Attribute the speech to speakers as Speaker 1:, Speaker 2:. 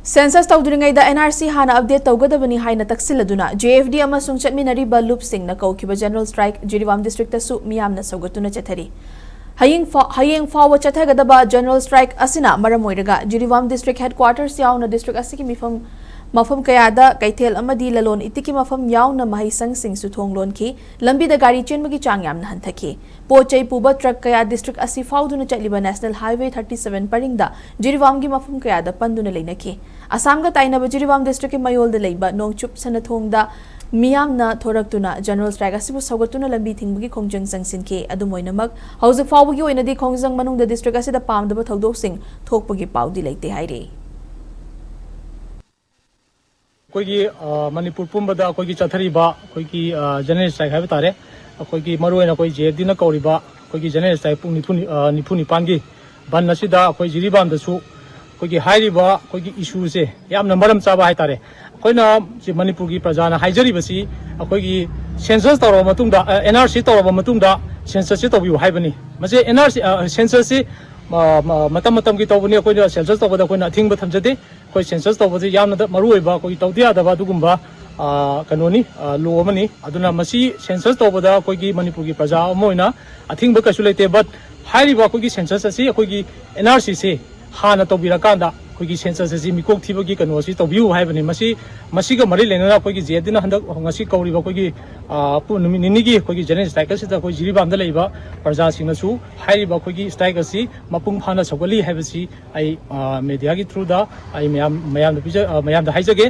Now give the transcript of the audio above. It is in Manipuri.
Speaker 1: Census tawduringaida NRC hana update tawgadabani haina taksilladuna JFD amasung chatminariba loop singna kaukiba general strike Jiribam district tasu Meeyam na Sougattuna Chathari hayeng fawa chathagadaba general strike asina maramoiraga Jiribam district headquarters yauna district asiki mafam kayada kaithel amadi lalon itiki mafam yauna mahisang sing su thonglon ki lambi da gari chenbagi chang yamna hanthaki pochai puba truck kaya district asi fauduna chatliba national highway 37 paringda Jiribam gi mafam kayada panduna leinaki Assam ga tainaba Jiribam district ki mayol da leiba nongchup sanathongda Meeyam na thoraktuna general strike asibu Sougattuna lambi thingbagi khongjang sangsin ke adumoinamak hauzik fawbagi oinadi khongjang manungda district asida pamdaba thodok sing thokpagi paudi leite haire
Speaker 2: कोई मणिपुर पुंबदा कोई चथरी बा कोई जनरल स्ट्राइक है तारे कोई मरुएना कोई जेडी न कौरीबा कोई जनरल स्ट्राइक पुंग निफु निपान की बन नसिदा कोई जिरीबाम दसु कोई हाइरिबा कोई इशू से यामना मरम चाबा है तारे कोइना मणिपुर की प्रजा ना हाइजरीबसी कोई सेंसस तौर मतुंगदा एनआरसी तौर मतुंगदा सेंसस से तौबिउ हाइबनी मजे एनआरसी सेंसस से मतम की तौबनी कोई सेंसस तौबदा कोइना थिंग थमजदे कोई सेंसस तौबजे यामना मरुएबा कोई तौदियादबा दुगुंबा कनोनी लो अमनी अदुना मसी सेंसस तौबदा कोई मणिपुर की प्रजा अमोइना अथिंग कछु लेते बट हाइरिबा कोई सेंसस असी कोई एनआरसी से हाना तौबिरकांदा कोई सेंसस असी मिकोक थिबगी कनोसी तौबिउ हाइबनी मसी का मरी लेना कोई जेदिना हंदक ngasi कौरिबा कोई पुनुमि निनिगी कोई जनरल स्ट्राइक असिदा कोई जिरीबाम दा लेबा प्रजा सिंगसु हाइरिबा कोई स्ट्राइक असी मपुंग फाना सगली हाइबसी आई मीडिया की थ्रू दा आई मयाम दा हाइजगे